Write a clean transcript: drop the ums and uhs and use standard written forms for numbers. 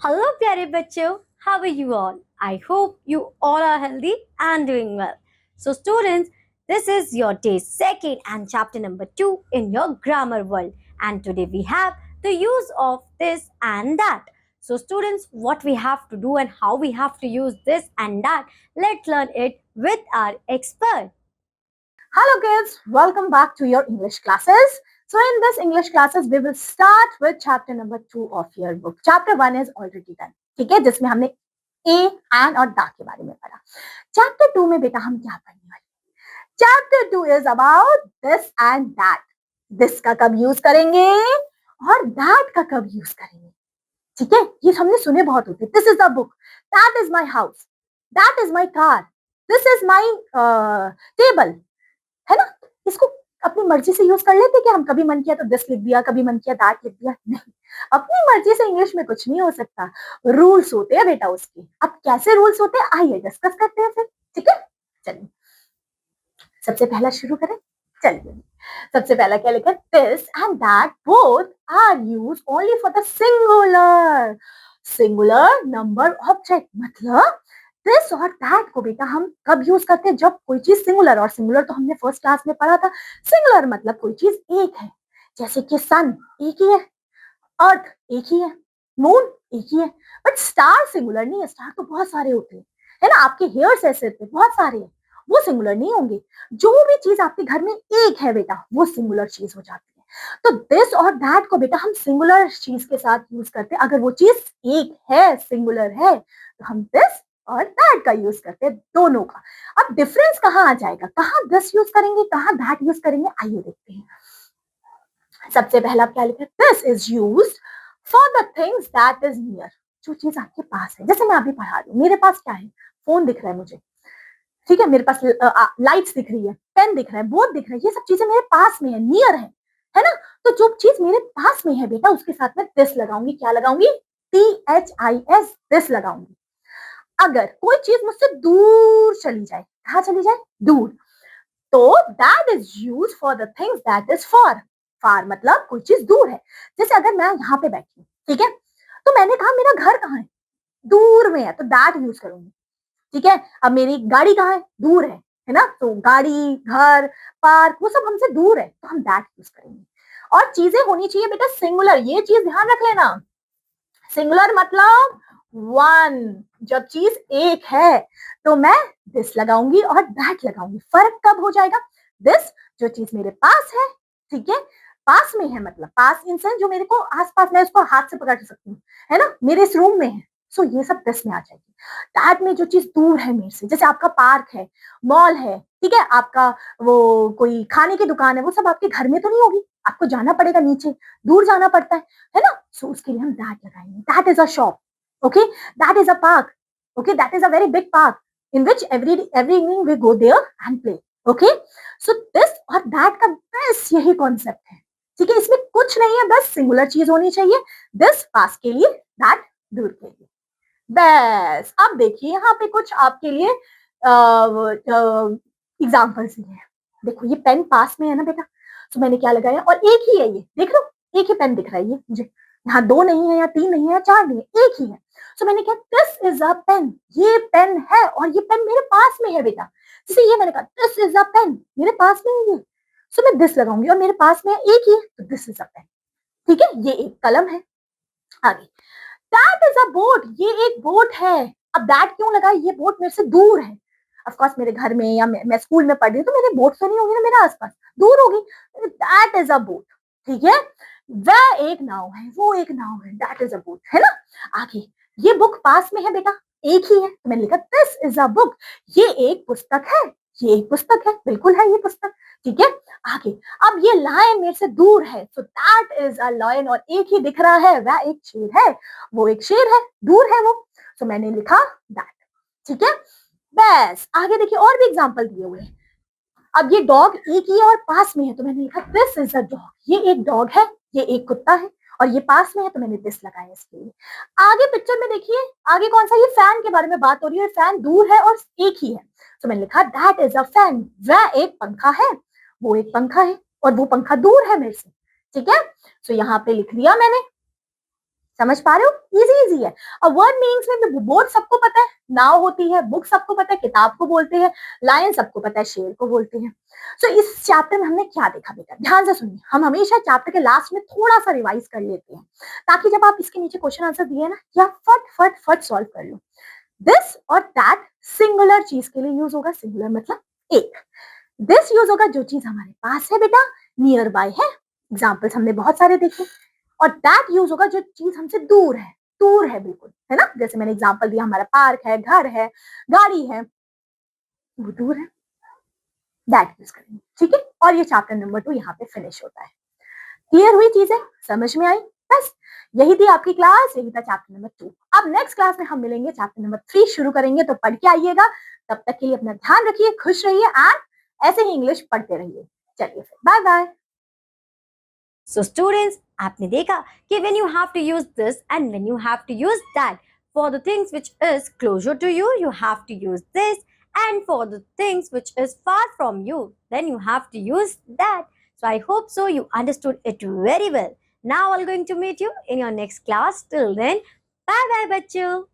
Hello, प्यारे बच्चों. How are you all? I hope you all are healthy and doing well. So, students, this is your day second and chapter number 2 in your grammar world. And today we have the use of this and that. So, students, what we have to do and how we have to use this and that, let's learn it with our expert. Hello kids, welcome back to your English classes. So in this English classes, we will start with chapter number 2 of your book. Chapter 1 is already done. ठीक है, जिसमें हमने A and और दा के बारे में पढ़ा. चैप्टर 2 में बेटा हम क्या पढ़ने वाले? Chapter 2 is about this and that. This का कब यूज करेंगे और दैट का कब यूज करेंगे. ठीक है, ये हमने सुने बहुत होते. This is the book, that is my house, that is my car, this is my table, है ना. इसको अपनी मर्जी से यूज कर लेते कि हम कभी मन किया तो दिस लिख दिया, कभी मन किया दैट लिख दिया. नहीं, अपनी मर्जी से इंग्लिश में कुछ नहीं हो सकता. रूल्स होते हैं बेटा उसके. अब कैसे रूल्स होते हैं आइए डिस्कस करते हैं फिर. ठीक है, चलिए सबसे पहला शुरू करें. चलिए सबसे पहला क्या लिखा? This and that both are used only for the singular. Singular number object मतलब दिस और दैट को बेटा हम कब यूज करते हैं? जब कोई चीज सिंगुलर. और सिंगुलर तो हमने फर्स्ट क्लास में पढ़ा था. सिंगुलर मतलब कोई चीज एक है. जैसे कि सन एक ही है, अर्थ एक ही है, मून एक ही है. बट स्टार सिंगुलर नहीं है. स्टार तो बहुत सारे होते हैं, है ना. आपके हेयर्स ऐसे पे बहुत सारे हैं, वो सिंगुलर नहीं होंगे. जो भी चीज आपके घर में एक है बेटा वो सिंगुलर चीज हो जाती है. तो दिस और दैट को बेटा हम सिंगुलर चीज के साथ यूज करते हैं. अगर वो चीज एक है, सिंगुलर है, तो हम दिस और दैट का यूज करते हैं, दोनों का. अब डिफरेंस कहाँ आ जाएगा? कहाँ दिस यूज करेंगे, कहाँ दैट यूज करेंगे, आइए देखते हैं. सबसे पहला क्या लिखा है? This is used for the things that is near. जो चीज आपके पास है. जैसे मैं अभी पढ़ा रही हूँ, मेरे पास क्या है? फोन दिख रहा है मुझे. ठीक है, मेरे पास लाइट्स दिख रही है, पेन दिख रहा है, बोर्ड दिख रहा है. ये सब चीजें मेरे पास में है, नियर है ना. तो जो चीज मेरे पास में है बेटा उसके साथ में दिस लगाऊंगी. क्या लगाऊंगी? THIS, दिस लगाऊंगी. अगर कोई चीज मुझसे दूर चली जाए, कहाँ चली जाए? दूर, तो that is use for the things that is for. Far मतलब कोई चीज दूर है. जैसे अगर मैं यहाँ पे बैठी हूँ, ठीक है, तो मैंने कहा मेरा घर कहाँ है? दूर में है, तो दैट यूज करूंगी. ठीक है, अब मेरी गाड़ी कहाँ है? दूर है ना. तो गाड़ी, घर, पार्क वो सब हमसे दूर है, तो हम दैट यूज करेंगे. और चीजें होनी चाहिए बेटा सिंगुलर. ये चीज ध्यान रख लेना. सिंगुलर मतलब वन. जब चीज एक है तो मैं दिस लगाऊंगी और दैट लगाऊंगी. फर्क कब हो जाएगा? दिस जो चीज मेरे पास है, ठीक है, पास में है, मतलब पास इन सेंस जो मेरे को आसपास, मैं उसको हाथ से पकड़ सकती हूँ, है ना, मेरे इस रूम में है. सो ये सब दिस में आ जाएगी. दैट में जो चीज दूर है मेरे से, जैसे आपका पार्क है, मॉल है, ठीक है, आपका वो कोई खाने की दुकान है, वो सब आपके घर में तो नहीं होगी. आपको जाना पड़ेगा नीचे, दूर जाना पड़ता है ना. सो उसके लिए हम दैट लगाएंगे. That is a shop. Okay, that is a park. Okay, that is a very big park in which every evening we go there and play. Okay, so this और that का बस यही कॉन्सेप्ट है. ठीक है, इसमें कुछ नहीं है, बस सिंगुलर चीज होनी चाहिए. दिस पास के लिए, दैट दूर के लिए. बस अब देखिए यहाँ पे कुछ आपके लिए एग्जाम्पल्स दिए हैं. देखो ये पेन पास में है ना बेटा, तो मैंने क्या लगाया, और एक ही है ये, देख लो एक ही पेन दिख रहा है ये मुझे. यहाँ दो नहीं है, या तीन नहीं है, या चार नहीं है, एक ही है. तो मैंने क्या, दिस इज अ पेन. ये पेन है और ये पेन मेरे पास में है बेटा. जैसे ये मैंने कहा दिस इज अ पेन, मेरे पास में है ये, सो मैं दिस लगाऊंगी. और मेरे पास में एक ही है, तो दिस इज अ पेन. ठीक है, ये एक कलम है. आगे, दैट इज अ बोट. ये एक बोट है. अब दैट क्यों लगा? ये बोट मेरे से दूर है. ऑफकोर्स मेरे घर में या मैं स्कूल में पढ़ रही हूँ तो मेरे बोट तो नहीं होगी ना मेरे आसपास, दूर होगी. That is a boat. ठीक है, वह एक नाव है, वो एक नाव है, दैट इज अ बोट, है ना. आगे, ये बुक पास में है बेटा, एक ही है, तो मैंने लिखा दिस इज अ बुक. ये एक पुस्तक है, ये एक पुस्तक है, बिल्कुल है ये पुस्तक. ठीक है, आगे, अब ये लायन मेरे से दूर है, so that is a lion. और एक ही दिख रहा है, वह एक शेर है, वो एक शेर है, दूर है वो, तो मैंने लिखा दैट. ठीक है, बस आगे देखिए और भी एग्जांपल दिए हुए हैं. अब ये डॉग एक ही है और पास में है, तो मैंने लिखा दिस इज अ डॉग. ये एक डॉग है, ये एक कुत्ता है, और ये पास में है, तो मैंने दिस लगाया इसके लिए. आगे पिक्चर में देखिए, आगे कौन सा, ये फैन के बारे में बात हो रही है. फैन दूर है और एक ही है, तो मैंने लिखा दैट इज अ फैन. वह एक पंखा है, वो एक पंखा है, और वो पंखा दूर है मेरे से. ठीक है, सो यहाँ पे लिख दिया मैंने. समझ पा रहे हो? इजी इजी है। अब वर्ड मीनिंग्स में भी बोथ सबको पता है, नाव होती है, बुक सबको पता है, किताब को बोलते हैं, लायन सबको पता है, शेर को बोलते हैं। सो इस चैप्टर में हमने क्या देखा बेटा, ध्यान से सुनिए। हम हमेशा चैप्टर के लास्ट में थोड़ा सा रिवाइज कर लेते हैं ताकि जब आप इसके नीचे क्वेश्चन आंसर दिए ना, या फट फट फट सॉल्व कर लो। दिस और दैट सिंगुलर चीज के लिए यूज होगा, सिंगुलर मतलब एक। दिस यूज होगा जो चीज हमारे पास है बेटा, नियर बाय है, एग्जाम्पल्स हमने बहुत सारे देखे। और दैट यूज होगा जो चीज हमसे दूर है बिल्कुल, है ना। जैसे मैंने एग्जाम्पल दिया, हमारा पार्क है, घर है, गाड़ी है, वो दूर है, दैट यूज करेंगे, ठीक है। और ये चैप्टर नंबर 2 यहाँ पे फिनिश होता है। क्लियर हुई चीजें, समझ में आई? बस यही थी आपकी क्लास, यही था चैप्टर नंबर 2। अब नेक्स्ट क्लास में हम मिलेंगे, चैप्टर नंबर 3 शुरू करेंगे, तो पढ़ के आइएगा। तब तक के लिए अपना ध्यान रखिए, खुश रहिए एंड ऐसे ही इंग्लिश पढ़ते रहिए। चलिए फिर, बाय बाय। So students, आपने देखा कि when you have to use this and when you have to use that. For the things which is closer to you, you have to use this, and for the things which is far from you, then you have to use that. So I hope so you understood it very well. Now I'm going to meet you in your next class. Till then, bye bye बच्चों.